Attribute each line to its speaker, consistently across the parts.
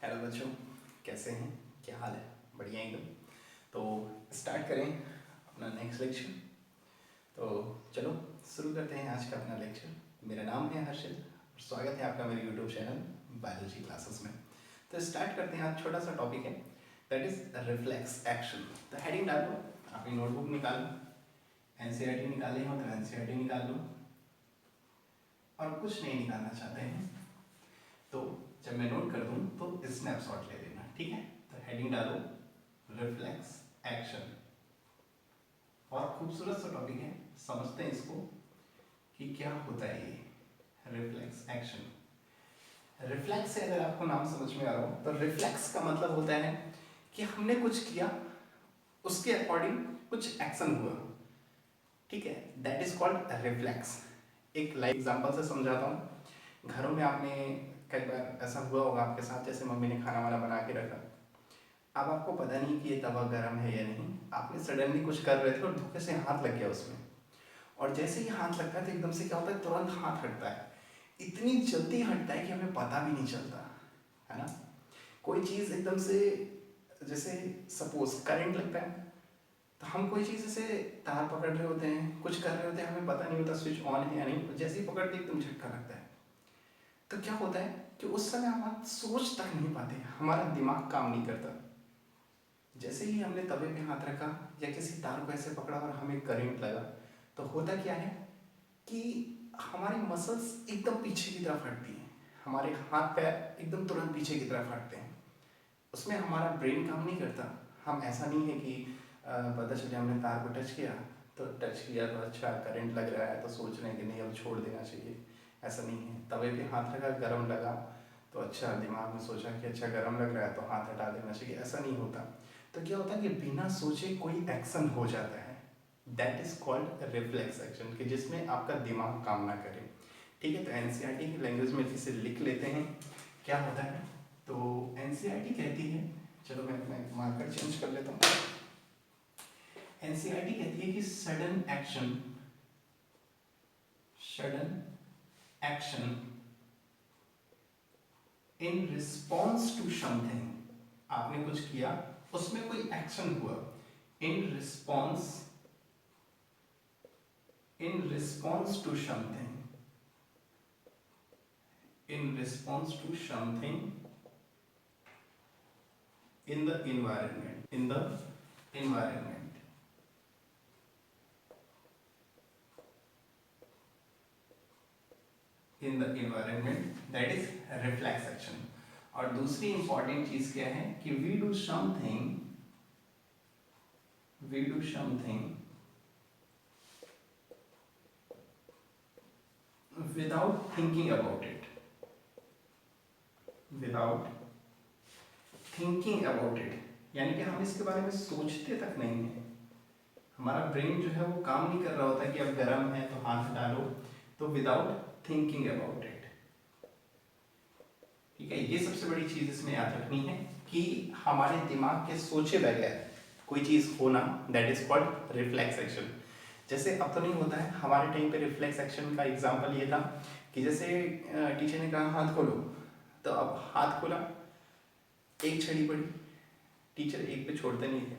Speaker 1: Hello बच्चों, कैसे हैं? क्या हाल है? बढ़िया एकदम। तो स्टार्ट करें अपना नेक्स्ट लेक्चर। तो चलो शुरू करते हैं आज का अपना लेक्चर। मेरा नाम है हर्षिल और स्वागत है आपका मेरे यूट्यूब चैनल बायोलॉजी क्लासेस में। तो स्टार्ट करते हैं। आज छोटा सा टॉपिक है, दैट इज रिफ्लेक्स एक्शन। तो हेडिंग डाल लो, अपनी नोटबुक निकाल लो, एनसीईआरटी निकाले हो तो एनसीईआरटी निकाल लो, और कुछ नहीं निकालना चाहते हैं तो जब मैं नोट कर दूं तो स्नैपशॉट ले लेना, ठीक है? तो हेडिंग डालो रिफ्लेक्स एक्शन। और खूबसूरत सा टॉपिक है, समझते हैं इसको कि क्या होता है ये रिफ्लेक्स एक्शन। रिफ्लेक्स से अगर आपको नाम समझ में आ रहा हो तो रिफ्लेक्स का मतलब होता है कि हमने कुछ किया, उसके अकॉर्डिंग कुछ एक्शन हुआ, ठीक है? That is called reflex. एक लाइव एग्जांपल से समझाता हूँ। घरों में आपने कई बार ऐसा हुआ होगा आपके साथ, जैसे मम्मी ने खाना वाना बना के रखा, अब आपको पता नहीं कि ये तवा गर्म है या नहीं, आपने सडनली कुछ कर रहे थे और धोखे से हाथ लग गया उसमें, और जैसे ही हाथ लगता है तो एकदम से क्या होता है, तुरंत हाथ हटता है। इतनी जल्दी हटता है कि हमें पता भी नहीं चलता, है ना? कोई चीज़ एकदम से, जैसे सपोज करंट लगता है, तो हम कोई चीज़ जैसे तार पकड़ रहे होते हैं, कुछ कर रहे होते हैं, हमें पता नहीं होता स्विच ऑन है या नहीं, जैसे ही पकड़ते एकदम झटका लगता है। तो क्या होता है कि उस समय हम सोच तक नहीं पाते, हमारा दिमाग काम नहीं करता। जैसे ही हमने तवे पे हाथ रखा या किसी तार को ऐसे पकड़ा और हमें करंट लगा, तो होता क्या है कि हमारी मसल्स एकदम पीछे की तरफ हटती हैं, हमारे हाथ पैर एकदम तुरंत पीछे की तरफ हटते हैं। उसमें हमारा ब्रेन काम नहीं करता। हम ऐसा नहीं है कि पता चले हमने तार को टच किया, तो टच किया तो अच्छा करंट लग रहा है तो सोच रहे हैं कि नहीं अब छोड़ देना चाहिए, ऐसा नहीं है। तवे पे हाथ रखा, गर्म लगा तो अच्छा, दिमाग में सोचा कि अच्छा गर्म लग रहा है तो हाथ हटा देना चाहिए, ऐसा नहीं होता। तो क्या होता है कि बिना सोचे कोई एक्शन हो जाता है, that is called reflex action, कि जिसमें आपका दिमाग काम ना करे, ठीक है? तो एनसीईआरटी की लैंग्वेज में इसे लिख लेते हैं क्या होता है। तो एनसीईआरटी कहती है, चलो मैं मार्कर चेंज कर लेता हूँ। एनसीईआरटी कहती है कि sudden action in response to something, आपने कुछ किया, उसमें कोई एक्शन हुआ, in response to something, in the environment, that is reflex action। और दूसरी इंपॉर्टेंट चीज क्या है कि we do something without thinking about it, यानी कि हम इसके बारे में सोचते तक नहीं है। हमारा ब्रेन जो है वो काम नहीं कर रहा होता कि अब गर्म है तो हाथ डालो, तो विदाउट थिंकिंग अबाउट इट, ठीक है? ये सबसे बड़ी चीज इसमें याद रखनी है कि हमारे दिमाग के सोचे बगैर कोई चीज होना, that is called reflex action. जैसे अब तो नहीं होता है, हमारे टाइम पे रिफ्लेक्स एक्शन का एग्जांपल ये था कि जैसे टीचर ने कहा हाथ खोलो, तो अब हाथ खोला, एक छड़ी पड़ी, टीचर एक पे छोड़ते नहीं थे,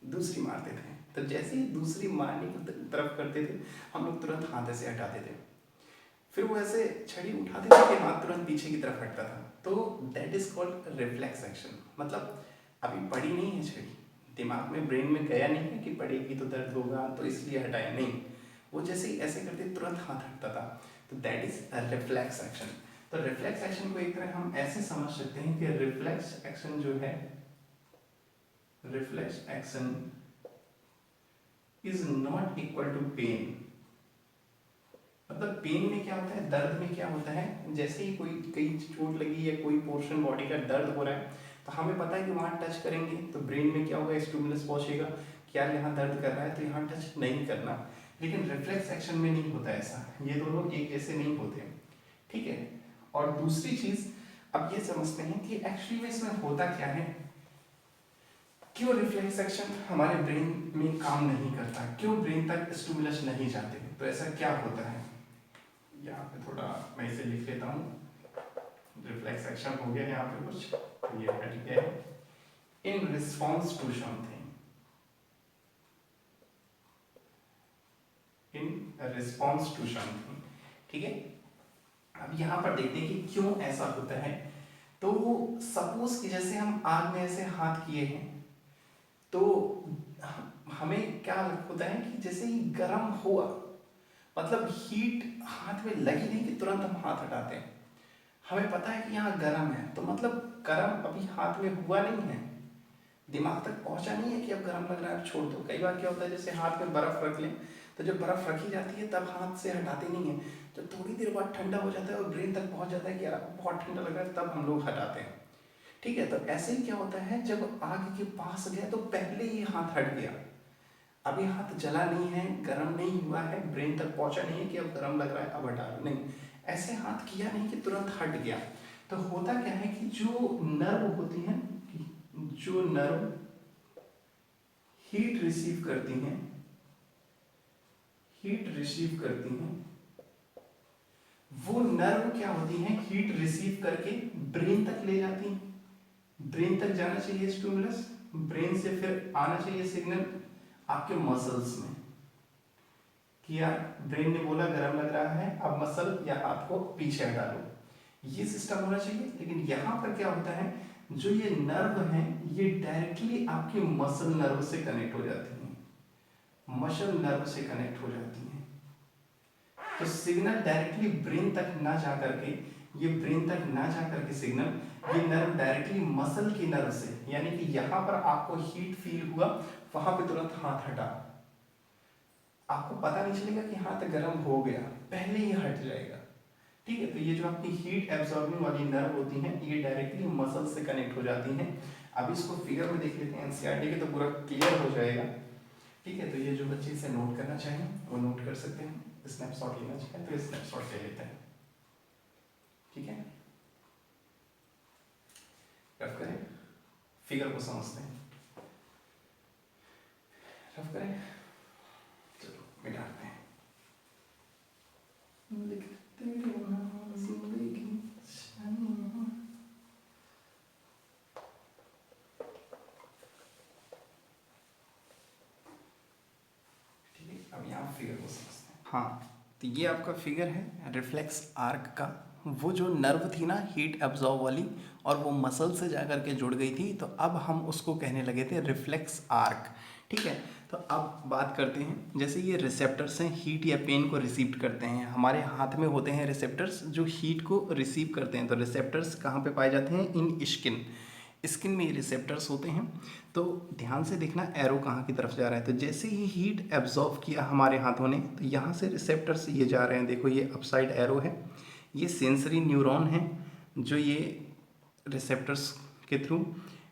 Speaker 1: दूसरी मारते थे। तो जैसे ही दूसरी मारने की तरफ करते थे, हम लोग तुरंत हाथ ऐसे हटाते थे, फिर वो ऐसे छड़ी उठाते थे कि हाथ तुरंत पीछे की तरफ हटता था। तो that is called reflex action. मतलब अभी पड़ी नहीं है छड़ी, दिमाग में ब्रेन में गया नहीं है कि पड़ेगी तो दर्द होगा तो इसलिए हटाया, नहीं, वो जैसे ही ऐसे करते तुरंत हाथ हटता था। तो दैट इज रिफ्लेक्स एक्शन। तो रिफ्लेक्स एक्शन को एक तरह हम ऐसे समझ सकते हैं कि रिफ्लेक्स एक्शन जो है, reflex action is not equal to pain. मतलब पेन में क्या होता है, दर्द में क्या होता है, जैसे ही कोई कहीं चोट लगी या कोई पोर्शन बॉडी का दर्द हो रहा है, तो हमें पता है कि वहाँ टच करेंगे तो ब्रेन में क्या होगा, स्टिमुलस पहुंचेगा कि यार यहाँ दर्द कर रहा है तो यहाँ टच नहीं करना। लेकिन रिफ्लेक्स एक्शन में नहीं होता ऐसा, ये दोनों एक जैसे नहीं होते, ठीक है? और दूसरी चीज, अब ये समझते हैं कि एक्चुअली में इसमें होता क्या है, क्यों रिफ्लेक्स एक्शन हमारे ब्रेन में काम नहीं करता, क्यों ब्रेन तक स्टिमुलस नहीं जाते, तो ऐसा क्या होता है। यहाँ पे थोड़ा मैं इसे लिख लेता हूँ। रिफ्लेक्स एक्शन हो गया यहाँ पे कुछ, तो ये हट गया है। In response to something, in response to something, ठीक है। अब यहाँ पर देखते हैं कि क्यों ऐसा होता है। तो सपोज कि जैसे हम आग में ऐसे हाथ किए हैं, तो हमें क्या होता है कि जैसे ही गर्म हुआ, मतलब हीट हाथ में लगी नहीं कि तुरंत हम हाथ हटाते हैं, हमें पता है कि यहाँ गर्म है, तो मतलब गर्म अभी हाथ में हुआ नहीं है, दिमाग तक पहुंचा नहीं है कि अब गर्म लग रहा है, अब छोड़ दो। कई बार क्या होता है, जैसे हाथ में बर्फ रख लें, तो जब बर्फ रखी जाती है तब हाथ से हटाते नहीं है, जब थोड़ी देर बाद ठंडा हो जाता है और ब्रेन तक पहुंच जाता है कि यार बहुत ठंडा लग रहा है, तब हम लोग हटाते हैं, ठीक है। तो ऐसे ही क्या होता है, जब आग के पास गए तो पहले ही हाथ हट गया, अभी हाथ जला नहीं है, गर्म नहीं हुआ है, ब्रेन तक पहुंचा नहीं है कि अब गर्म लग रहा है अब हटा लो, नहीं, ऐसे हाथ किया नहीं कि तुरंत हट गया। तो होता क्या है कि जो नर्व होती हैं, जो नर्व हीट रिसीव करती हैं, हीट रिसीव करती हैं, वो नर्व क्या होती हैं, हीट रिसीव करके ब्रेन तक ले जाती हैं। ब्रेन तक जाना चाहिए स्टिमुलस, ब्रेन से फिर आना चाहिए सिग्नल आपके मसल्स में कि यार ब्रेन ने बोला गर्म लग रहा है, अब मसल या हाथ को पीछे हटा लो, ये सिस्टम होना चाहिए। लेकिन यहाँ पर क्या होता है, जो ये नर्व है ये डायरेक्टली आपके मसल नर्व से कनेक्ट हो जाती है, मसल नर्व से कनेक्ट हो जाती है। तो सिग्नल डायरेक्टली ब्रेन तक ना जा करके, ये ब्रेन तक ना जा करके सिग्नल ये नर्व डायरेक्टली मसल की नर्व से, यानी कि यहाँ पर आपको हीट फील हुआ, वहां पे तुरंत हाथ हटा, आपको पता नहीं चलेगा कि हाथ गर्म हो गया, पहले ही हट जाएगा, ठीक है। तो ये जो आपकी हीट एब्जॉर्बिंग वाली नर्व होती हैं ये डायरेक्टली मसल से कनेक्ट हो जाती हैं। अब इसको फिगर में देख लेते हैं, एनसीईआरटी के तो पूरा क्लियर हो जाएगा, ठीक है। तो ये जो बच्चे इसे नोट करना चाहें वो नोट कर सकते हैं, स्नैपशॉट लेना चाहें तो स्नैपशॉट ले लेते हैं, ठीक है। रफ करें, फिगर को समझते हैं, रफ करें, चलो मिटाते हैं। लिखते रहना जिंदगी ठीक है। अब यहाँ फिगर को समझते हैं। हाँ, तो ये आपका फिगर है रिफ्लेक्स आर्क का। वो जो नर्व थी ना हीट एब्जॉर्ब वाली, और वो मसल से जा कर के जुड़ गई थी, तो अब हम उसको कहने लगे थे रिफ्लेक्स आर्क, ठीक है। तो अब बात करते हैं, जैसे ये रिसेप्टर्स हैं हीट या पेन को रिसीव करते हैं, हमारे हाथ में होते हैं रिसेप्टर्स जो हीट को रिसीव करते हैं। तो रिसेप्टर्स कहाँ पे पाए जाते हैं, इन स्किन, स्किन में ये रिसेप्टर्स होते हैं। तो ध्यान से देखना एरो कहाँ की तरफ जा रहा है, तो जैसे ही हीट एब्जॉर्व किया हमारे हाथों ने, तो यहाँ से रिसेप्टर्स ये जा रहे हैं, देखो ये अपसाइड एरो है, ये सेंसरी न्यूरॉन है जो ये रिसेप्टर्स के थ्रू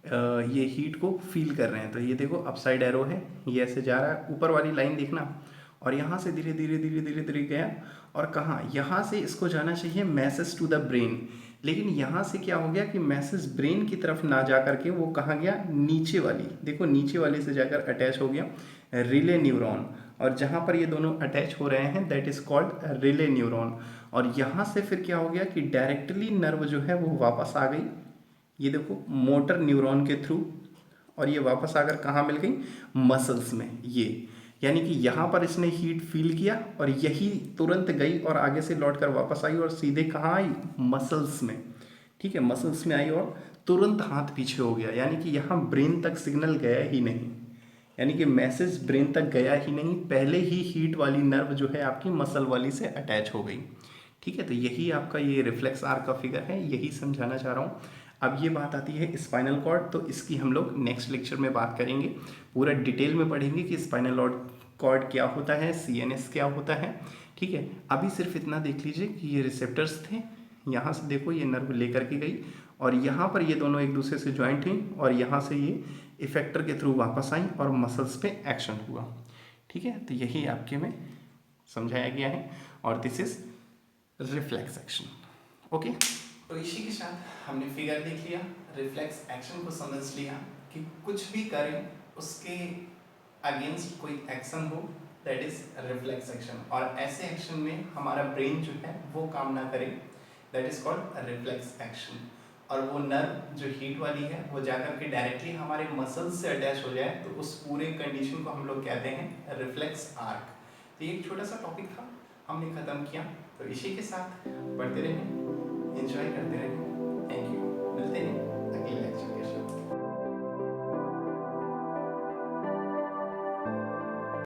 Speaker 1: ये हीट को फील कर रहे हैं। तो ये देखो अपसाइड एरो है, ये ऐसे जा रहा है, ऊपर वाली लाइन देखना, और यहाँ से धीरे धीरे धीरे धीरे धीरे गया, और कहाँ, यहाँ से इसको जाना चाहिए मैसेज टू द ब्रेन, लेकिन यहाँ से क्या हो गया कि मैसेज ब्रेन की तरफ ना जा करके वो कहाँ गया, नीचे वाली, देखो नीचे वाले से जाकर अटैच हो गया रिले न्यूरॉन, और जहाँ पर ये दोनों अटैच हो रहे हैं that is called relay neuron. और यहाँ से फिर क्या हो गया कि डायरेक्टली नर्व जो है वो वापस आ गई, ये देखो मोटर न्यूरॉन के थ्रू, और ये वापस आकर कहाँ मिल गई, मसल्स में, ये यानी कि यहाँ पर इसने हीट फील किया और यही तुरंत गई और आगे से लौट कर वापस आई और सीधे कहाँ आई, मसल्स में, ठीक है, मसल्स में आई और तुरंत हाथ पीछे हो गया, यानी कि यहाँ ब्रेन तक सिग्नल गया ही नहीं, यानी कि मैसेज ब्रेन तक गया ही नहीं, पहले ही हीट वाली नर्व जो है आपकी मसल वाली से अटैच हो गई, ठीक है। तो यही आपका ये रिफ्लेक्स आर्क का फिगर है, यही समझाना चाह रहा हूँ। अब ये बात आती है स्पाइनल कॉर्ड, तो इसकी हम लोग नेक्स्ट लेक्चर में बात करेंगे, पूरा डिटेल में पढ़ेंगे कि स्पाइनल कॉर्ड क्या होता है, सीएनएस क्या होता है, ठीक है। अभी सिर्फ इतना देख लीजिए कि ये रिसेप्टर्स थे, यहाँ से देखो ये नर्व लेकर के गई, और यहाँ पर ये दोनों एक दूसरे से ज्वाइंट हुई, और यहाँ से ये इफेक्टर के थ्रू वापस आई और मसल्स पे एक्शन हुआ, ठीक है। तो यही आपके में समझाया गया है, और this is reflex action, okay. तो इसी के साथ हमने फिगर देख लिया, रिफ्लेक्स एक्शन को समझ लिया कि कुछ भी करें उसके अगेंस्ट कोई एक्शन हो, दैट इज रिफ्लेक्स एक्शन, और ऐसे एक्शन में हमारा ब्रेन जो है वो काम ना करे, that is called reflex action. और वो नर्व जो हीट वाली है वो जाकर के डायरेक्टली हमारे मसल्स से अटैच हो जाए तो उस पूरे कंडीशन को हम लोग कहते हैं रिफ्लेक्स आर्क। तो ये एक छोटा सा टॉपिक था, हमने ख़त्म किया। तो इसी के साथ बढ़ते रहें, एंजॉय करते रहें।